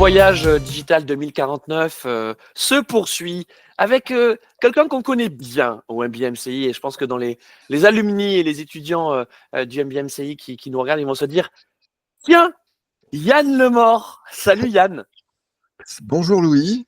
voyage digital 2049 se poursuit avec quelqu'un qu'on connaît bien au MBMCI, et je pense que dans les alumni et les étudiants du MBMCI qui nous regardent, ils vont se dire « Tiens, Yann Lemort !» Salut Yann. Bonjour Louis.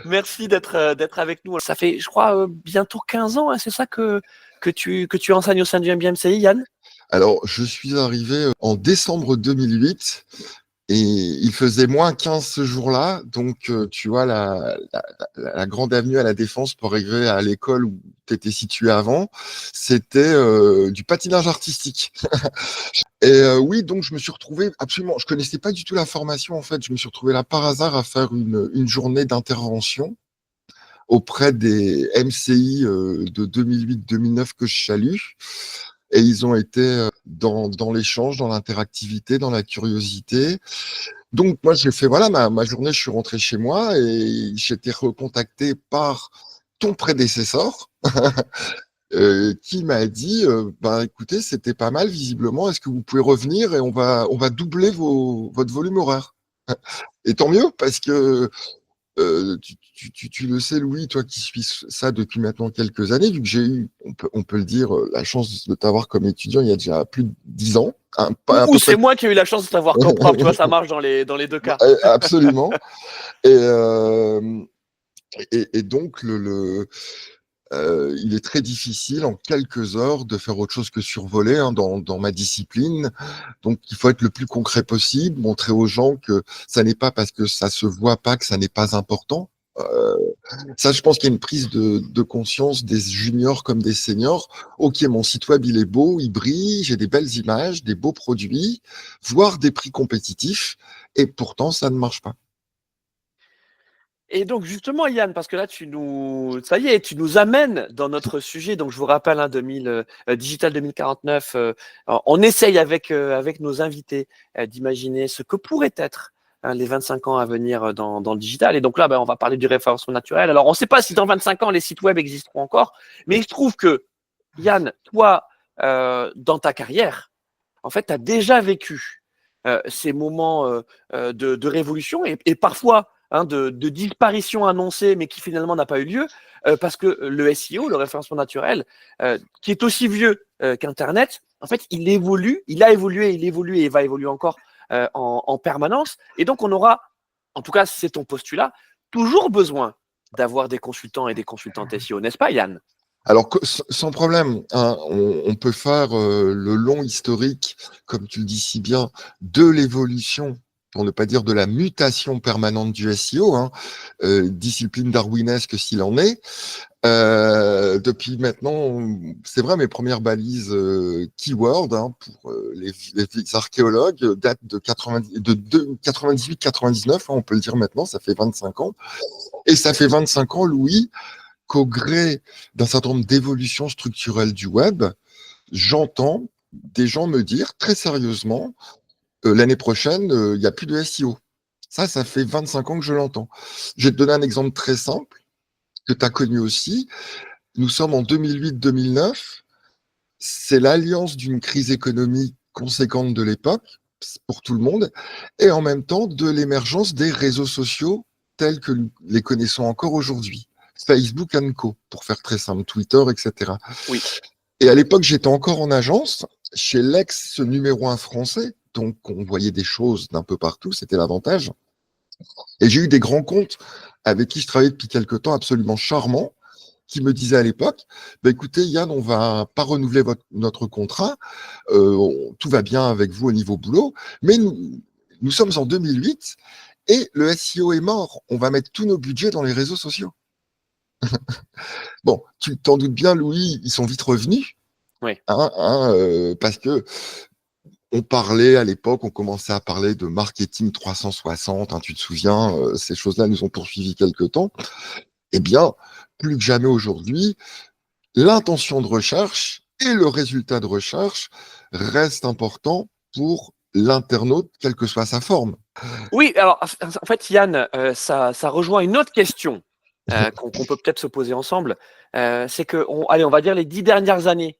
Merci d'être avec nous. Ça fait, je crois, bientôt 15 ans, hein, c'est ça que tu enseignes au sein du MBMCI, Yann? Alors, je suis arrivé en décembre 2008 et il faisait moins 15 ce jour-là. Donc, tu vois, la grande avenue à la Défense pour arriver à l'école où tu étais situé avant, c'était du patinage artistique. Et oui, donc je me suis retrouvé absolument, je connaissais pas du tout la formation en fait. Je me suis retrouvé là par hasard à faire une journée d'intervention auprès des MCI de 2008-2009 que je salue. Et ils ont été dans l'échange, dans l'interactivité, dans la curiosité. Donc moi, j'ai fait voilà ma journée, je suis rentré chez moi et j'ai été recontacté par ton prédécesseur qui m'a dit bah écoutez, c'était pas mal visiblement, est-ce que vous pouvez revenir et on va doubler votre volume horaire. Et tant mieux parce que tu le sais, Louis, toi qui suis ça depuis maintenant quelques années, vu que j'ai eu, on peut le dire, la chance de t'avoir comme étudiant il y a déjà plus de 10 ans. Ou c'est moi qui ai eu la chance de t'avoir comme prof, tu vois, ça marche dans les deux cas. Absolument. Et, et donc, il est très difficile en quelques heures de faire autre chose que survoler dans ma discipline. Donc, il faut être le plus concret possible, montrer aux gens que ça n'est pas parce que ça se voit pas que ça n'est pas important. Ça, je pense qu'il y a une prise de conscience des juniors comme des seniors. Ok, mon site web, il est beau, il brille, j'ai des belles images, des beaux produits, voire des prix compétitifs, et pourtant, ça ne marche pas. Et donc justement, Yann, parce que là, ça y est, tu nous amènes dans notre sujet. Donc je vous rappelle, hein, Digital 2049, on essaye avec nos invités d'imaginer ce que pourrait être, hein, les 25 ans à venir dans le digital. Et donc là, on va parler du référencement naturel. Alors on ne sait pas si dans 25 ans les sites web existeront encore, mais il se trouve que Yann, toi, dans ta carrière, en fait, tu as déjà vécu ces moments de révolution et parfois, hein, de disparition annoncée, mais qui finalement n'a pas eu lieu, parce que le SEO, le référencement naturel, qui est aussi vieux qu'Internet, en fait, il évolue, il a évolué, il évolue et il va évoluer encore en permanence. Et donc, on aura, en tout cas, c'est ton postulat, toujours besoin d'avoir des consultants et des consultantes SEO, n'est-ce pas, Yann? Alors, sans problème, hein, on peut faire le long historique, comme tu le dis si bien, de l'évolution, pour ne pas dire de la mutation permanente du SEO, hein, discipline darwinesque s'il en est. Depuis maintenant, c'est vrai, mes premières balises keyword, hein, pour les archéologues datent de 98-99, hein, on peut le dire maintenant, ça fait 25 ans. Et ça fait 25 ans, Louis, qu'au gré d'un certain nombre d'évolutions structurelles du web, j'entends des gens me dire très sérieusement, l'année prochaine, il n'y a plus de SEO. Ça fait 25 ans que je l'entends. Je vais te donner un exemple très simple que tu as connu aussi. Nous sommes en 2008-2009. C'est l'alliance d'une crise économique conséquente de l'époque pour tout le monde et en même temps de l'émergence des réseaux sociaux tels que nous les connaissons encore aujourd'hui. Facebook and Co, pour faire très simple, Twitter, etc. Oui. Et à l'époque, j'étais encore en agence chez l'ex numéro 1 français, donc on voyait des choses d'un peu partout, c'était l'avantage. Et j'ai eu des grands comptes avec qui je travaillais depuis quelque temps, absolument charmants, qui me disaient à l'époque, bah, écoutez Yann, on va pas renouveler notre contrat, tout va bien avec vous au niveau boulot, mais nous sommes en 2008 et le SEO est mort, on va mettre tous nos budgets dans les réseaux sociaux. Bon, tu t'en doutes bien, Louis, ils sont vite revenus. Oui. Parce que on parlait à l'époque, on commençait à parler de marketing 360, hein, tu te souviens, ces choses-là nous ont poursuivis quelque temps. Eh bien, plus que jamais aujourd'hui, l'intention de recherche et le résultat de recherche restent importants pour l'internaute, quelle que soit sa forme. Oui, alors en fait, Yann, ça rejoint une autre question qu'on peut peut-être se poser ensemble. C'est que, allez, on va dire les 10 dernières années,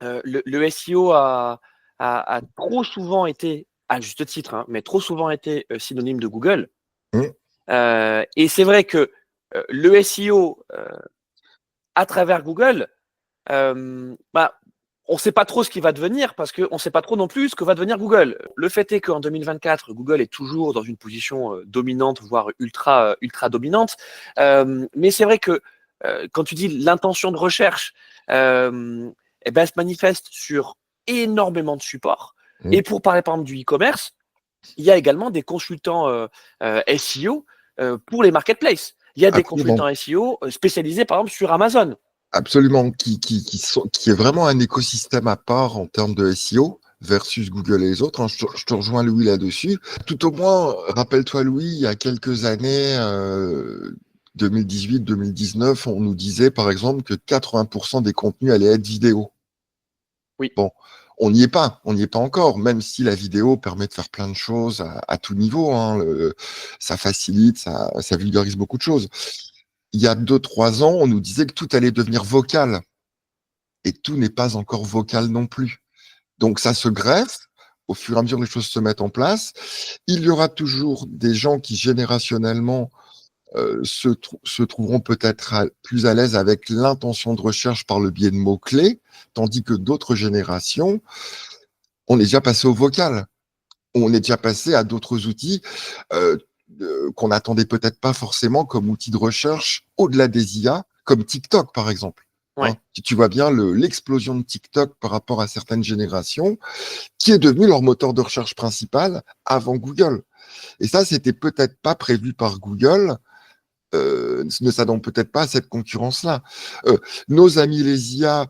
le SEO a trop souvent été à juste titre, hein, mais trop souvent été synonyme de Google. Mmh. Et c'est vrai que le SEO à travers Google, bah, on ne sait pas trop ce qui va devenir parce qu'on ne sait pas trop non plus ce que va devenir Google. Le fait est qu'en 2024, Google est toujours dans une position dominante, voire ultra dominante. Mais c'est vrai que quand tu dis l'intention de recherche, eh ben, elle se manifeste sur énormément de supports. Mmh. Et pour parler par exemple du e-commerce, il y a également des consultants SEO pour les marketplaces. Il y a des Absolument. consultants SEO spécialisés par exemple sur Amazon. Absolument, qui est vraiment un écosystème à part en termes de SEO versus Google et les autres. Hein. Je te rejoins, Louis, là-dessus. Tout au moins, rappelle-toi, Louis, il y a quelques années, 2018-2019, on nous disait, par exemple, que 80% des contenus allaient être vidéo. Oui. Bon, on n'y est pas encore, même si la vidéo permet de faire plein de choses à tout niveau. Hein. Ça facilite, ça vulgarise beaucoup de choses. Il y a 2-3 ans, on nous disait que tout allait devenir vocal. Et tout n'est pas encore vocal non plus. Donc ça se greffe au fur et à mesure que les choses se mettent en place. Il y aura toujours des gens qui générationnellement se trouveront peut-être plus à l'aise avec l'intention de recherche par le biais de mots-clés, tandis que d'autres générations, on est déjà passé au vocal. On est déjà passé à d'autres outils euh, qu'on n'attendait peut-être pas forcément comme outils de recherche au-delà des IA, comme TikTok par exemple. Ouais. Hein, tu vois bien l'explosion de TikTok par rapport à certaines générations, qui est devenu leur moteur de recherche principal avant Google. Et ça, c'était peut-être pas prévu par Google, ne s'attendent peut-être pas à cette concurrence-là. Nos amis les IA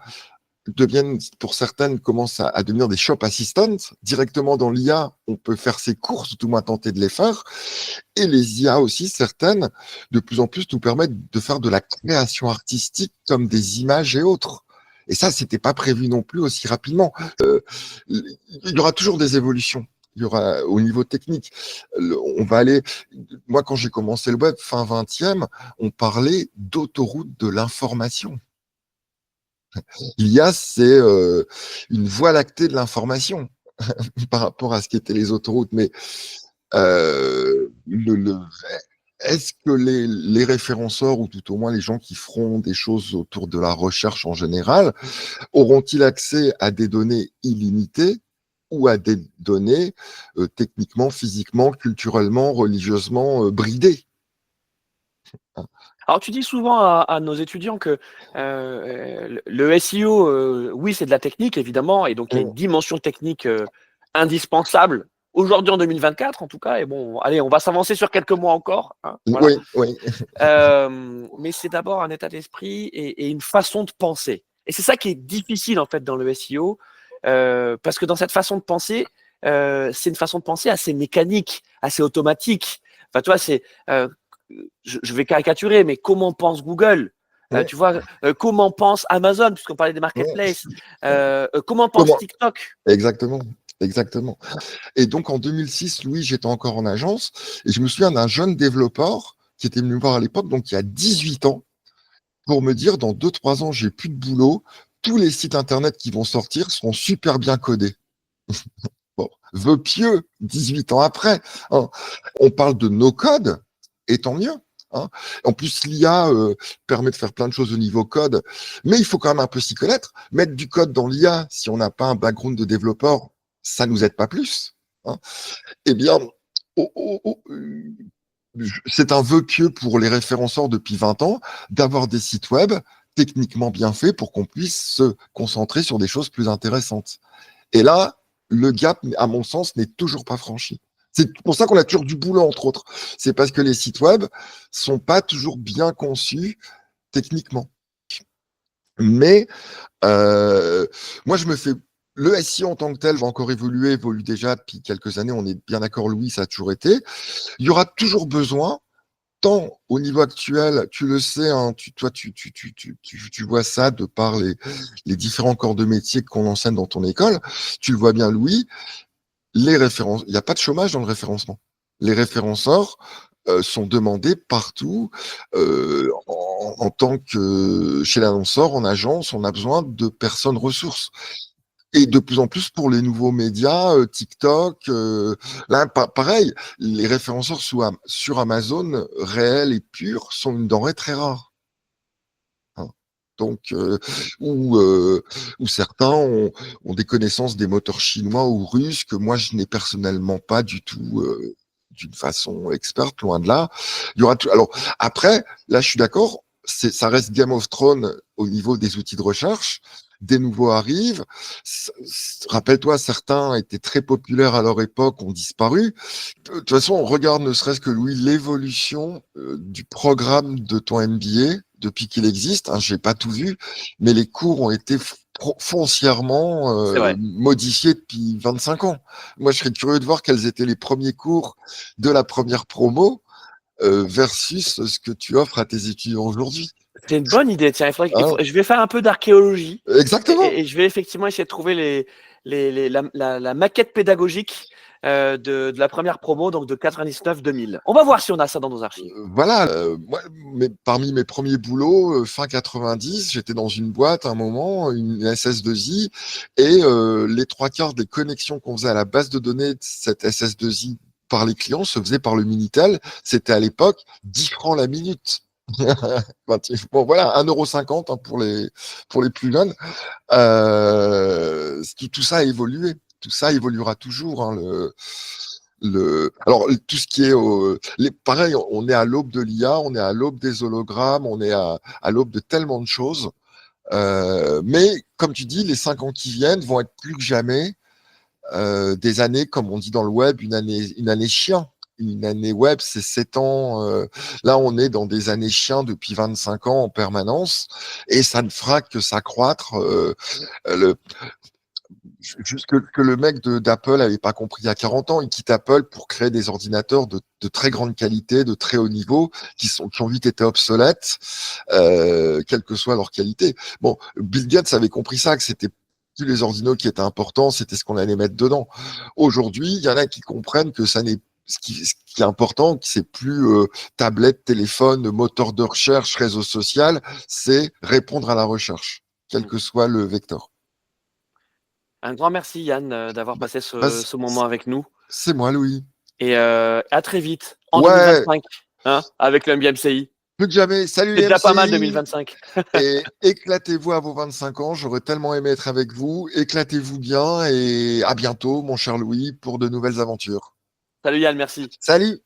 deviennent, pour certaines, commencent à devenir des shop assistants. Directement dans l'IA, on peut faire ses courses, tout au moins tenter de les faire. Et les IA aussi, certaines, de plus en plus, nous permettent de faire de la création artistique comme des images et autres. Et ça, c'était pas prévu non plus aussi rapidement. Il y aura toujours des évolutions. Il y aura au niveau technique. On va aller. Moi, quand j'ai commencé le web fin 20e, on parlait d'autoroute de l'information. L'IA, c'est une voie lactée de l'information par rapport à ce qu'étaient les autoroutes. Mais euh, le, le- est-ce que les référenceurs, ou tout au moins les gens qui feront des choses autour de la recherche en général, auront-ils accès à des données illimitées ou à des données techniquement, physiquement, culturellement, religieusement bridées? Alors tu dis souvent à nos étudiants que le SEO, oui, c'est de la technique évidemment, et donc il y a une dimension technique indispensable aujourd'hui en 2024 en tout cas. Et bon, allez, on va s'avancer sur quelques mois encore. Hein, voilà. Oui, oui. Mais c'est d'abord un état d'esprit et une façon de penser. Et c'est ça qui est difficile en fait dans le SEO, parce que dans cette façon de penser, c'est une façon de penser assez mécanique, assez automatique. Enfin, tu vois, c'est je vais caricaturer, mais comment pense Google? Oui, Tu vois, comment pense Amazon, puisqu'on parlait des oui. marketplaces? Comment pense Comment? TikTok? Exactement. Exactement. Et donc en 2006, Louis, j'étais encore en agence et je me souviens d'un jeune développeur qui était venu me voir à l'époque, donc il y a 18 ans, pour me dire dans 2-3 ans, j'ai plus de boulot, tous les sites internet qui vont sortir seront super bien codés. Bon, vœu pieux, 18 ans après. Hein. On parle de no-code, et tant mieux. Hein. En plus, l'IA permet de faire plein de choses au niveau code, mais il faut quand même un peu s'y connaître. Mettre du code dans l'IA, si on n'a pas un background de développeur, ça nous aide pas plus. Hein. Eh bien, c'est un vœu pieux pour les référenceurs depuis 20 ans d'avoir des sites web techniquement bien faits pour qu'on puisse se concentrer sur des choses plus intéressantes. Et là, le gap, à mon sens, n'est toujours pas franchi. C'est pour ça qu'on a toujours du boulot, entre autres. C'est parce que les sites web sont pas toujours bien conçus techniquement. Mais moi, je me fais le SEO en tant que tel va encore évoluer, évolue déjà depuis quelques années. On est bien d'accord, Louis, ça a toujours été. Il y aura toujours besoin, tant au niveau actuel, tu le sais, hein, toi, tu vois ça de par les différents corps de métier qu'on enseigne dans ton école. Tu le vois bien, Louis, les références, il n'y a pas de chômage dans le référencement. Les référenceurs sont demandés partout. En tant que chez l'annonceur, en agence, on a besoin de personnes ressources. Et de plus en plus pour les nouveaux médias, TikTok, là, pareil, les référenceurs sur Amazon, réels et purs, sont une denrée très rare. Hein. Donc, où certains ont des connaissances des moteurs chinois ou russes que moi, je n'ai personnellement pas du tout d'une façon experte, loin de là. Il y aura tout. Alors, après, là, je suis d'accord, ça reste Game of Thrones au niveau des outils de recherche. Des nouveaux arrivent. Rappelle-toi, certains étaient très populaires à leur époque, ont disparu. De toute façon, on regarde ne serait-ce que, Louis, l'évolution du programme de ton MBA depuis qu'il existe. Hein, j'ai pas tout vu, mais les cours ont été foncièrement C'est vrai. modifiés depuis 25 ans. Moi, je serais curieux de voir quels étaient les premiers cours de la première promo versus ce que tu offres à tes étudiants aujourd'hui. C'est une bonne idée. Tiens, Hein, je vais faire un peu d'archéologie exactement. et je vais effectivement essayer de trouver la maquette pédagogique de la première promo, donc de 99-2000. On va voir si on a ça dans nos archives. Voilà, moi, parmi mes premiers boulots, fin 90, j'étais dans une boîte à un moment, une SS2I, et les trois quarts des connexions qu'on faisait à la base de données de cette SS2I par les clients se faisaient par le Minitel. C'était à l'époque 10 francs la minute. Bon, voilà, 1,50 € hein, pour les plus jeunes. Tout ça a évolué. Tout ça évoluera toujours. Hein, alors, tout ce qui est pareil, on est à l'aube de l'IA, on est à l'aube des hologrammes, on est à l'aube de tellement de choses. Mais comme tu dis, les 5 ans qui viennent vont être plus que jamais des années, comme on dit dans le web, une année chien. Une année web, c'est 7 ans. Là, on est dans des années chiens depuis 25 ans en permanence, et ça ne fera que s'accroître. Juste que le mec d'Apple avait pas compris il y a 40 ans. Il quitte Apple pour créer des ordinateurs de très grande qualité, de très haut niveau, qui ont vite été obsolètes, quelle que soit leur qualité. Bon, Bill Gates avait compris ça, que c'était plus les ordinaux qui étaient importants, c'était ce qu'on allait mettre dedans. Aujourd'hui, il y en a qui comprennent que ça n'est ce qui est important, que c'est plus tablette, téléphone, moteur de recherche, réseau social, c'est répondre à la recherche, quel que soit le vecteur. Un grand merci, Yann, d'avoir passé Bah, ce moment avec nous. c'est moi, Louis. Et à très vite, en Ouais, 2025, hein, avec le MBMCI. plus que jamais. Salut C'est les déjà pas mal MCI 2025. et éclatez-vous à vos 25 ans. J'aurais tellement aimé être avec vous. Éclatez-vous bien et à bientôt, mon cher Louis, pour de nouvelles aventures. Salut Yann, merci. Salut!